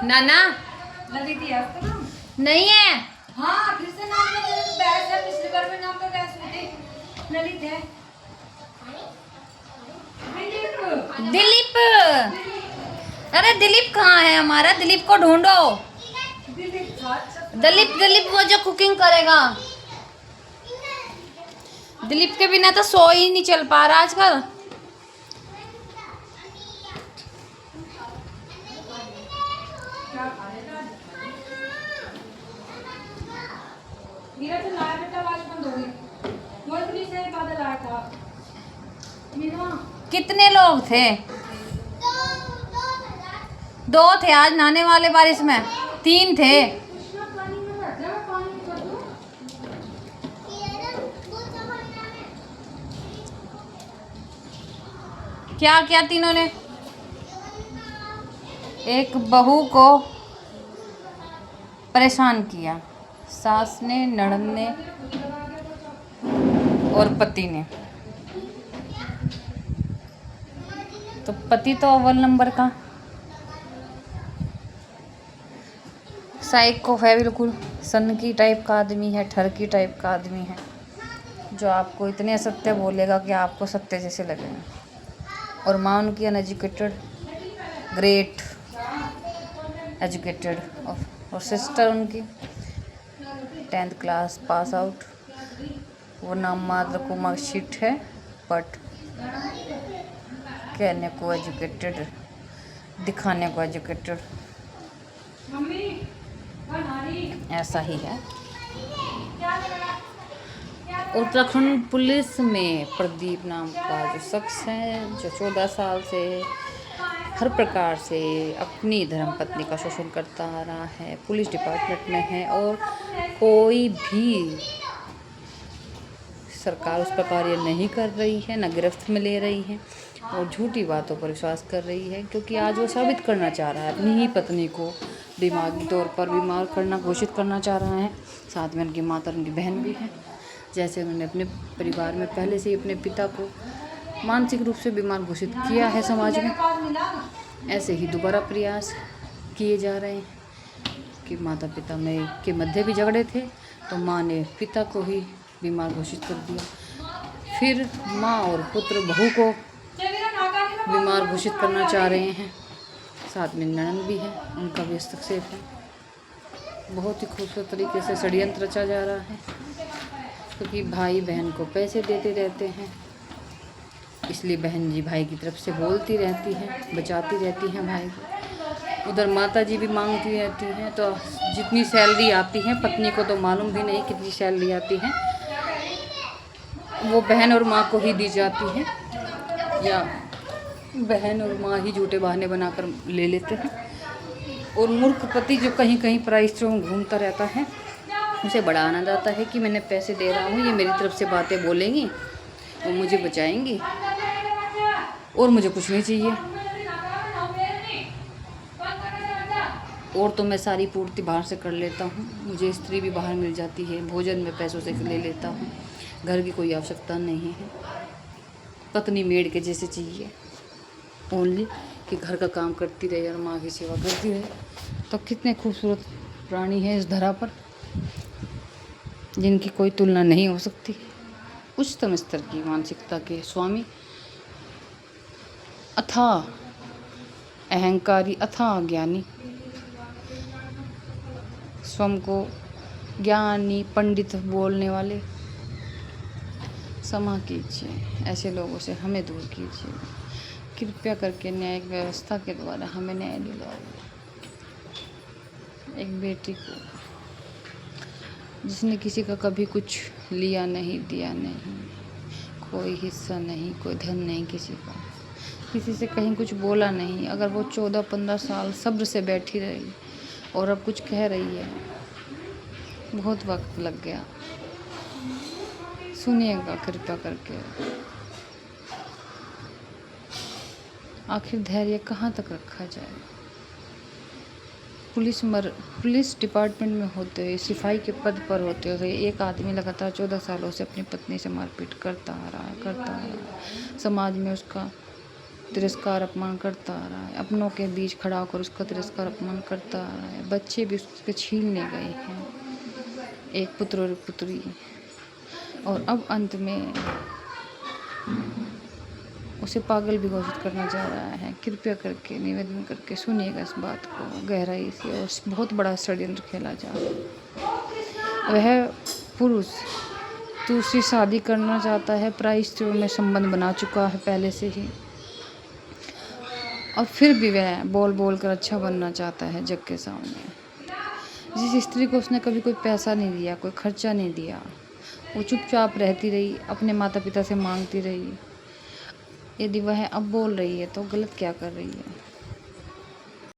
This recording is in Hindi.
नाना ललित है उसका नाम? नहीं है। हाँ फिर से नाम तो बैस है, पिछली बार में नाम तो बैस हुई थी। ललित है। दिलीप। दिलीप। अरे दिलीप कहाँ है हमारा? दिलीप को ढूंढो। दिलीप था, अच्छा। दिलीप दिलीप वो जो कुकिंग करेगा। दिलीप के बिना तो सो ही नहीं चल पा रहा आजकल। क्या खा लेगा? मीरा तो लाया बेटा, आवाज बंद हो गई। वो इतनी से बादल आया था। मीरा कितने लोग थे? दो थे आज नहाने वाले बारिश में। 3 थे। कृष्णा पानी में बैठ जा, मैं पानी कर दूं। क्या क्या तीनों ने? एक बहू को परेशान किया, सास ने, ननद ने और पति ने। तो पति तो अव्वल नंबर का साइको है, बिल्कुल सनकी टाइप का आदमी है, ठरकी टाइप का आदमी है, जो आपको इतने असत्य बोलेगा कि आपको सत्य जैसे लगेगा। और माँ उनकी अनएजुकेटेड, ग्रेट एजुकेटेड, और सिस्टर उनकी 10th क्लास पास आउट। वो नाम मात्र को मार्कशीट है, बट कहने को एजुकेटेड, दिखाने को एजुकेटेड, मम्मी बनारी ऐसा ही है। उत्तराखंड पुलिस में प्रदीप नाम का जो शख्स है, जो 14 साल से हर प्रकार से अपनी धर्मपत्नी का शोषण करता आ रहा है, पुलिस डिपार्टमेंट में है, और कोई भी सरकार उस पर कार्य नहीं कर रही है, न गिरफ्त में ले रही है, और झूठी बातों पर विश्वास कर रही है, क्योंकि आज वो साबित करना चाह रहा है अपनी ही पत्नी को दिमागी तौर पर बीमार करना, घोषित करना चाह रहा है। साथ में उनकी माता और उनकी बहन भी है। जैसे उन्होंने अपने परिवार में पहले से ही अपने पिता को मानसिक रूप से बीमार घोषित किया है समाज में, ऐसे ही दोबारा प्रयास किए जा रहे हैं कि माता पिता में के मध्य भी झगड़े थे, तो माँ ने पिता को ही बीमार घोषित कर दिया। फिर माँ और पुत्र बहू को बीमार घोषित करना चाह रहे हैं। साथ में ननद भी है, उनका भी हस्तक्षेप है। बहुत ही खूबसूरत तरीके से षड्यंत्र रचा जा रहा है, क्योंकि भाई बहन को पैसे देते रहते हैं, इसलिए बहन जी भाई की तरफ से बोलती रहती हैं, बचाती रहती हैं भाई को। उधर माता जी भी मांगती रहती हैं, तो जितनी सैलरी आती है पत्नी को तो मालूम भी नहीं कितनी सैलरी आती है, वो बहन और माँ को ही दी जाती है, या बहन और माँ ही झूठे बहाने बनाकर ले लेते हैं। और मूर्ख पति जो कहीं कहीं पराई स्त्रियों में घूमता रहता है, उसे बड़ा आनंद आता है कि मैंने पैसे दे रहा हूँ, ये मेरी तरफ से बातें बोलेंगी और मुझे बचाएंगी, और मुझे कुछ नहीं चाहिए, और तो मैं सारी पूर्ति बाहर से कर लेता हूँ, मुझे स्त्री भी बाहर मिल जाती है, भोजन में पैसों से ले लेता हूँ, घर की कोई आवश्यकता नहीं है, पत्नी मेड के जैसे चाहिए, ओनली कि घर का काम करती रहे और माँ की सेवा करती रहे। तो कितने खूबसूरत प्राणी हैं इस धरा पर, जिनकी कोई तुलना नहीं हो सकती। उच्चतम स्तर की मानसिकता के स्वामी, अथाह अहंकारी, अथाह ज्ञानी, स्वयं को ज्ञानी पंडित बोलने वाले, क्षमा कीजिए, ऐसे लोगों से हमें दूर कीजिए। कृपया करके न्यायिक व्यवस्था के द्वारा हमें न्याय दिलाइए। एक बेटी को जिसने किसी का कभी कुछ लिया नहीं, दिया नहीं, कोई हिस्सा नहीं, कोई धन नहीं किसी का, किसी से कहीं कुछ बोला नहीं, अगर वो 14-15 साल सब्र से बैठी रही और अब कुछ कह रही है, बहुत वक्त लग गया। सुनिएगा कृपया करके। आखिर धैर्य कहाँ तक रखा जाए? पुलिस डिपार्टमेंट में होते हुए, सिपाही के पद पर होते हुए, एक आदमी लगातार 14 सालों से अपनी पत्नी से मारपीट करता आ रहा है। समाज में उसका तिरस्कार अपमान करता आ रहा है, अपनों के बीच खड़ा होकर उसका तिरस्कार अपमान करता आ रहा है। बच्चे भी उसके छीनने गए हैं, एक पुत्र और पुत्री, और अब अंत में उसे पागल भी घोषित करना चाह रहा है। कृपया करके निवेदन करके सुनिएगा इस बात को गहराई से, और बहुत बड़ा षड्यंत्र खेला जा रहा है। वह पुरुष दूसरी शादी करना चाहता है, पराई स्त्रियों में संबंध बना चुका है पहले से ही, और फिर भी वह बोल बोल कर अच्छा बनना चाहता है जग के सामने। जिस स्त्री को उसने कभी कोई पैसा नहीं दिया, कोई खर्चा नहीं दिया, वो चुपचाप रहती रही, अपने माता पिता से मांगती रही। यदि वह अब बोल रही है तो गलत क्या कर रही है।